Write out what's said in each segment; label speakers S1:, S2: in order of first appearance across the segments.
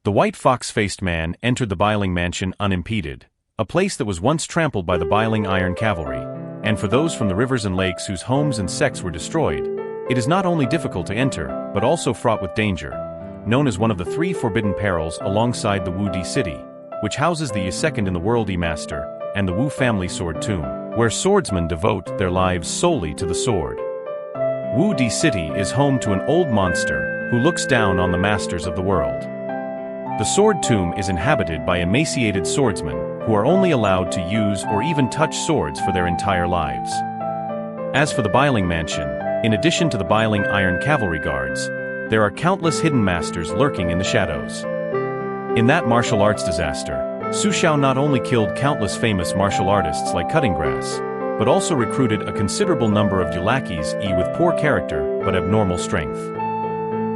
S1: The white fox-faced man entered the Biling mansion unimpeded, a place that was once trampled by the Biling iron cavalry, and for those from the rivers and lakes whose homes and sects were destroyed, it is not only difficult to enter, but also fraught with danger, known as one of the three forbidden perils alongside the Wu Di city, which houses the second in the world Master, and the Wu family sword tomb, where swordsmen devote their lives solely to the sword. Wu Di city is home to an old monster who looks down on the masters of the world. The sword tomb is inhabited by emaciated swordsmen who are only allowed to use or even touch swords for their entire lives. As for the Biling mansion, in addition to the Biling iron cavalry guards, there are countless hidden masters lurking in the shadows. In that martial arts disaster, Su Xiao not only killed countless famous martial artists like Cutting Grass, but also recruited a considerable number of lackeys with poor character but abnormal strength.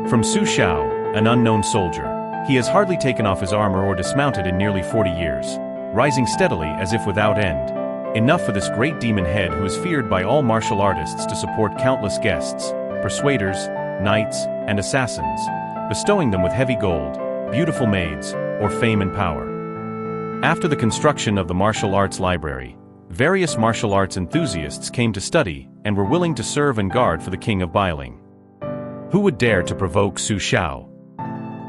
S1: From Su Xiao, an unknown soldier, he has hardly taken off his armor or dismounted in nearly 40 years, rising steadily as if without end, enough for this great demon head who is feared by all martial artists to support countless guests, persuaders, knights, and assassins, bestowing them with heavy gold, beautiful maids, or fame and power. After the construction of the martial arts library, various martial arts enthusiasts came to study and were willing to serve and guard for the king of Biling. Who would dare to provoke Su Xiao?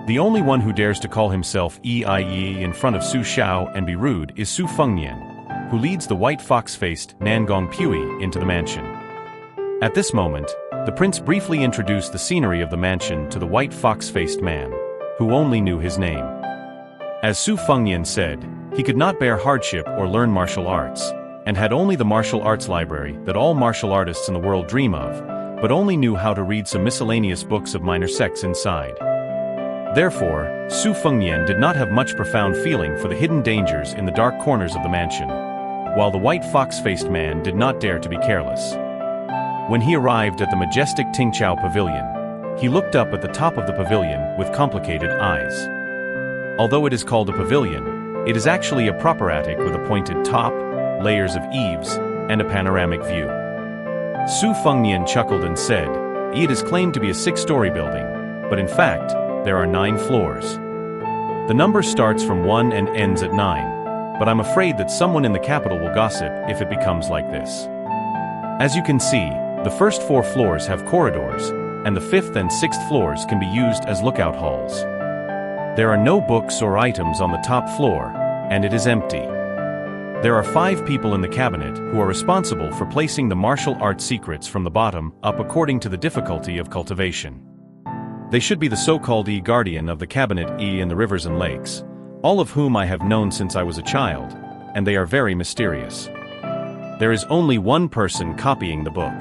S1: The only one who dares to call himself Yi in front of Su Xiao and be rude is Su Fengnian, who leads the white fox-faced Nangong Pui into the mansion. At this moment, the prince briefly introduced the scenery of the mansion to the white fox-faced man, who only knew his name. As Su Fengnian said, he could not bear hardship or learn martial arts, and had only the martial arts library that all martial artists in the world dream of, but only knew how to read some miscellaneous books of minor sects inside. Therefore, Su Fengnian did not have much profound feeling for the hidden dangers in the dark corners of the mansion, while the white fox-faced man did not dare to be careless. When he arrived at the majestic Tingqiao Pavilion, he looked up at the top of the pavilion with complicated eyes. Although it is called a pavilion, it is actually a proper attic with a pointed top, layers of eaves, and a panoramic view. Su Fengnian chuckled and said, "It is claimed to be a 6-story building, but in fact, there are 9 floors. The number starts from 1 and ends at 9, but I'm afraid that someone in the capital will gossip if it becomes like this." As you can see, the first 4 floors have corridors, and the 5th and 6th floors can be used as lookout halls. There are no books or items on the top floor, and it is empty. There are 5 people in the cabinet who are responsible for placing the martial art secrets from the bottom up according to the difficulty of cultivation. They should be the so-called guardian of the cabinet in the rivers and lakes, all of whom I have known since I was a child, and they are very mysterious. There is only one person copying the book.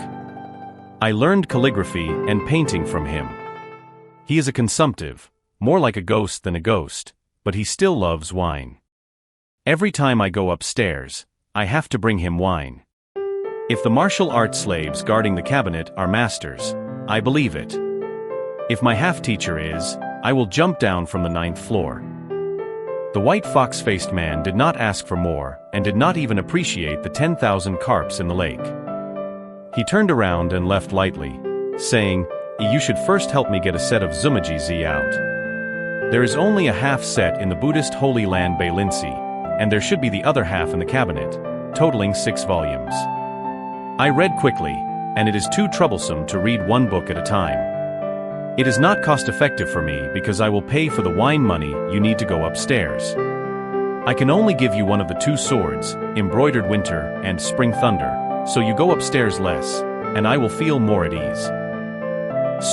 S1: I learned calligraphy and painting from him. He is a consumptive, more like a ghost than a ghost, but he still loves wine. Every time I go upstairs, I have to bring him wine. If the martial arts slaves guarding the cabinet are masters, I believe it. If my half-teacher is, I will jump down from the 9th floor. The white fox-faced man did not ask for more and did not even appreciate the 10,000 carps in the lake. He turned around and left lightly, saying, "You should first help me get a set of Zumaji Z out. There is only a half set in the Buddhist Holy Land Bailinsi, and there should be the other half in the cabinet, totaling 6 volumes. I read quickly, and it is too troublesome to read one book at a time. It is not cost-effective for me because I will pay for the wine money you need to go upstairs. I can only give you one of the 2 swords, Embroidered Winter and Spring Thunder, so you go upstairs less, and I will feel more at ease."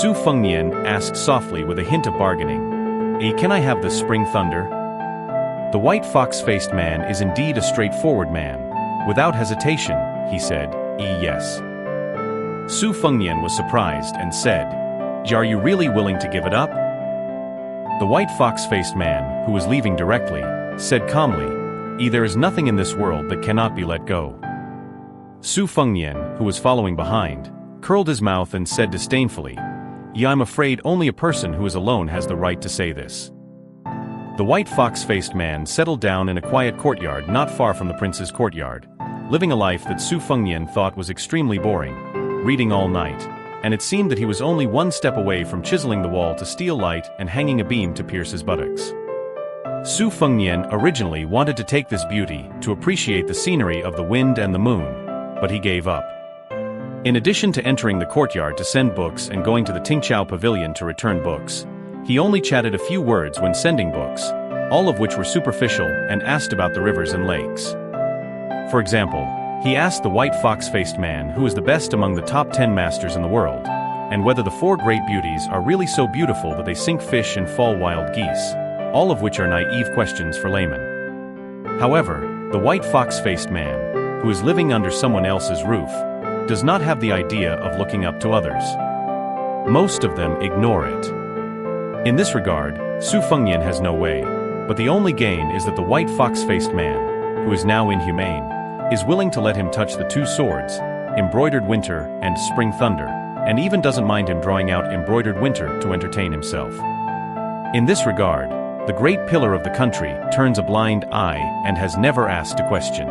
S1: Su Fengnian asked softly with a hint of bargaining, "Can I have the Spring Thunder?" The white fox-faced man is indeed a straightforward man. Without hesitation, he said, "Yes." Su Fengnian was surprised and said, "Are you really willing to give it up?" The white fox-faced man, who was leaving directly, said calmly, "There is nothing in this world that cannot be let go." Su Fengnian, who was following behind, curled his mouth and said disdainfully, "I'm afraid only a person who is alone has the right to say this." The white fox-faced man settled down in a quiet courtyard not far from the prince's courtyard, living a life that Su Fengnian thought was extremely boring, reading all night, and it seemed that he was only one step away from chiseling the wall to steal light and hanging a beam to pierce his buttocks. Su Fengnian originally wanted to take this beauty to appreciate the scenery of the wind and the moon, but he gave up. In addition to entering the courtyard to send books and going to the Tingqiao Pavilion to return books, he only chatted a few words when sending books, all of which were superficial, and asked about the rivers and lakes. For example, he asked the white fox-faced man who is the best among the top 10 masters in the world, and whether the four great beauties are really so beautiful that they sink fish and fall wild geese, all of which are naive questions for laymen. However, the white fox-faced man, who is living under someone else's roof, does not have the idea of looking up to others. Most of them ignore it. In this regard, Su Fengnian has no way, but the only gain is that the white fox-faced man, who is now inhumane, is willing to let him touch the two swords, embroidered winter and spring thunder, and even doesn't mind him drawing out embroidered winter to entertain himself. In this regard, the great pillar of the country turns a blind eye and has never asked a question.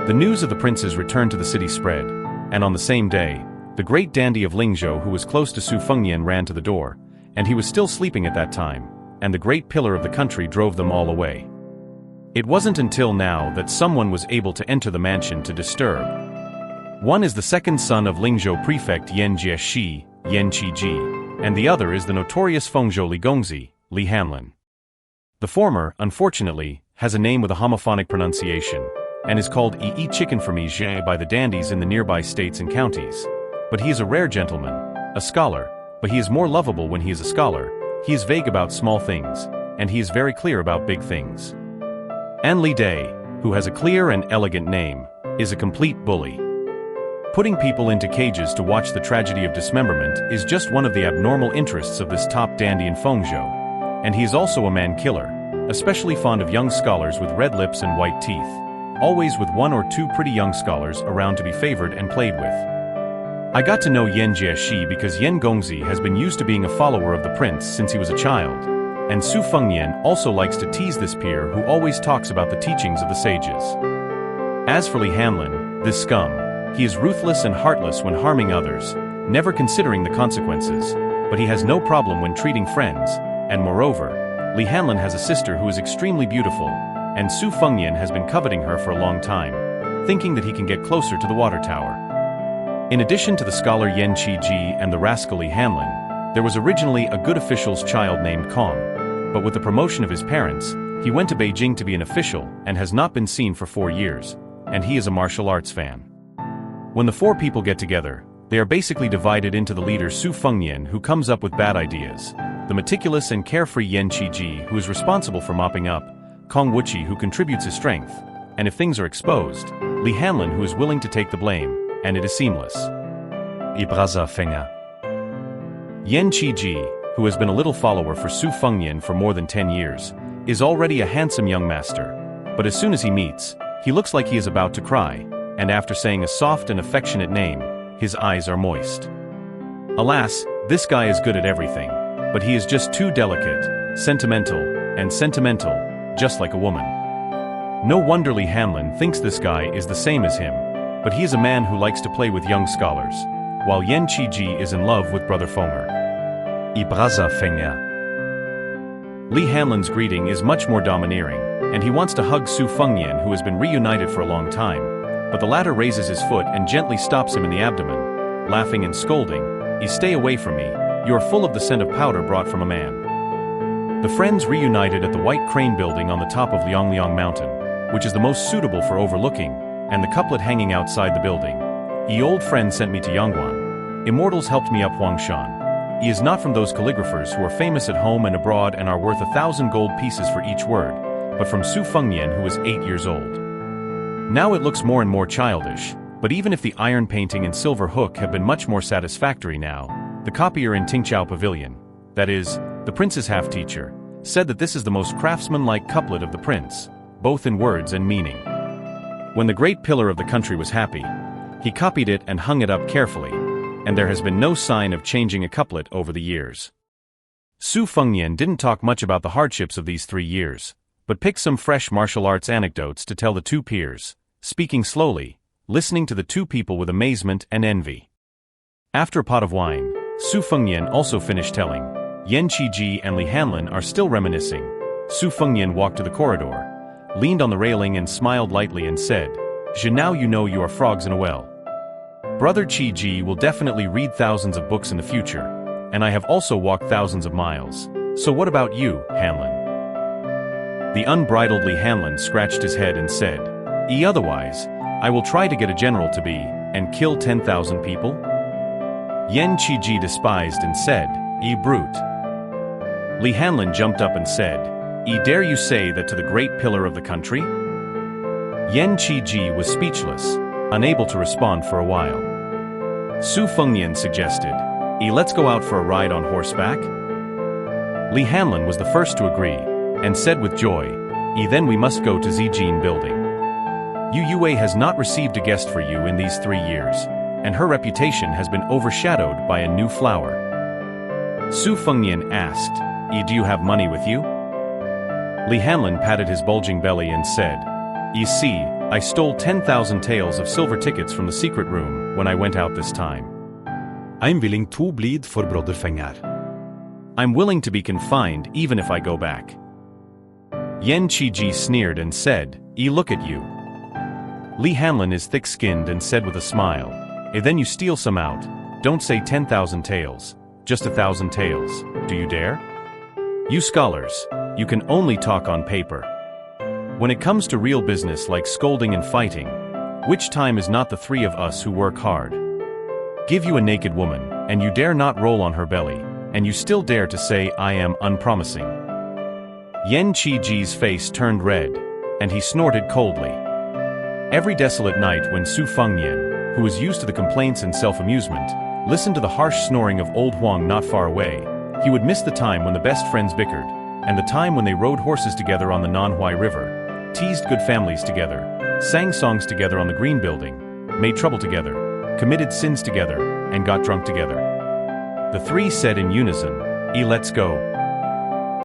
S1: The news of the prince's return to the city spread, and on the same day, the great dandy of Lingzhou who was close to Su Fengnian ran to the door, and he was still sleeping at that time, and the great pillar of the country drove them all away. It wasn't until now that someone was able to enter the mansion to disturb. One is the second son of Lingzhou prefect Yan Jieshi, Yan Qiji, and the other is the notorious Fengzhou Li Gongzi, Li Hanlin. The former, unfortunately, has a name with a homophonic pronunciation, and is called Yi Chicken for me Zhe by the dandies in the nearby states and counties. But he is a rare gentleman, a scholar, but he is more lovable when he is a scholar. He is vague about small things, and he is very clear about big things. An Li Dai, who has a clear and elegant name, is a complete bully. Putting people into cages to watch the tragedy of dismemberment is just one of the abnormal interests of this top dandy in Fengzhou, and he is also a man-killer, especially fond of young scholars with red lips and white teeth, always with one or two pretty young scholars around to be favored and played with. I got to know Yan Jieshi because Yan Gongzi has been used to being a follower of the prince since he was a child, and Su Fengnian also likes to tease this peer who always talks about the teachings of the sages. As for Li Hanlin, this scum, he is ruthless and heartless when harming others, never considering the consequences, but he has no problem when treating friends, and moreover, Li Hanlin has a sister who is extremely beautiful, and Su Fengnian has been coveting her for a long time, thinking that he can get closer to the water tower. In addition to the scholar Yan Qiji and the rascal Li Hanlin, there was originally a good official's child named Kong, but with the promotion of his parents, he went to Beijing to be an official and has not been seen for 4 years, and he is a martial arts fan. When the four people get together, they are basically divided into the leader Su Fengnian who comes up with bad ideas, the meticulous and carefree Yan Qiji who is responsible for mopping up, Kong Wuqi who contributes his strength, and if things are exposed, Li Hanlin who is willing to take the blame, and it is seamless. Ibraza Fenga. Yan Qiji, who has been a little follower for Su Fengnian for more than 10 years, is already a handsome young master, but as soon as he meets, he looks like he is about to cry, and after saying a soft and affectionate name, his eyes are moist. Alas, this guy is good at everything, but he is just too delicate, sentimental, just like a woman. No wonder Li Hanlin thinks this guy is the same as him, but he is a man who likes to play with young scholars, while Yan Qiji is in love with Brother Fenger. Ibraza Fenga. Li Hanlin's greeting is much more domineering, and he wants to hug Su Fengnian who has been reunited for a long time, but the latter raises his foot and gently stops him in the abdomen, laughing and scolding, "You stay away from me, you are full of the scent of powder brought from a man." The friends reunited at the White Crane building on the top of Liangliang Mountain, which is the most suitable for overlooking, and the couplet hanging outside the building. "Ye old friend sent me to Yangguan. Immortals helped me up Huangshan. He is not from those calligraphers who are famous at home and abroad and are worth 1,000 gold pieces for each word, but from Su Fengnian who is 8 years old." Now it looks more and more childish, but even if the iron painting and silver hook have been much more satisfactory now, the copier in Tingqiao Pavilion, that is, the prince's half-teacher, said that this is the most craftsman-like couplet of the prince, both in words and meaning. When the great pillar of the country was happy, he copied it and hung it up carefully, and there has been no sign of changing a couplet over the years. Su Fengnian didn't talk much about the hardships of these 3 years, but picked some fresh martial arts anecdotes to tell the two peers, speaking slowly, listening to the two people with amazement and envy. After a pot of wine, Su Fengnian also finished telling. Yan Qiji and Li Hanlin are still reminiscing, Su Fengnian walked to the corridor, leaned on the railing and smiled lightly and said, now you know you are frogs in a well. Brother Qi Ji will definitely read thousands of books in the future, and I have also walked thousands of miles. So what about you, Hanlin? The unbridled Li Hanlin scratched his head and said, otherwise, I will try to get a general to be, and kill 10,000 people? Yan Qiji despised and said, brute. Li Hanlin jumped up and said, dare you say that to the great pillar of the country? Yan Qiji was speechless, unable to respond for a while. Su Fengnian suggested, let's go out for a ride on horseback? Li Hanlin was the first to agree, and said with joy, then we must go to Zijin building. Yu Yue has not received a guest for you in these 3 years, and her reputation has been overshadowed by a new flower. Su Fengnian asked, do you have money with you? Li Hanlin patted his bulging belly and said, see, I stole 10,000 taels of silver tickets from the secret room when I went out this time.
S2: I'm willing to bleed for Brother Fengar.
S1: I'm willing to be confined even if I go back. Yan Qiji sneered and said, look at you. Li Hanlin is thick-skinned and said with a smile, then you steal some out. Don't say 10,000 taels, just 1,000 taels, do you dare? You scholars, you can only talk on paper. When it comes to real business like scolding and fighting, which time is not the 3 of us who work hard? Give you a naked woman, and you dare not roll on her belly, and you still dare to say I am unpromising. Yan Qiji's face turned red, and he snorted coldly. Every desolate night when Su Fengnian, who was used to the complaints and self-amusement, listened to the harsh snoring of old Huang not far away, he would miss the time when the best friends bickered, and the time when they rode horses together on the Nanhuai River, teased good families together, sang songs together on the Green Building, made trouble together, committed sins together, and got drunk together. The 3 said in unison, let's go.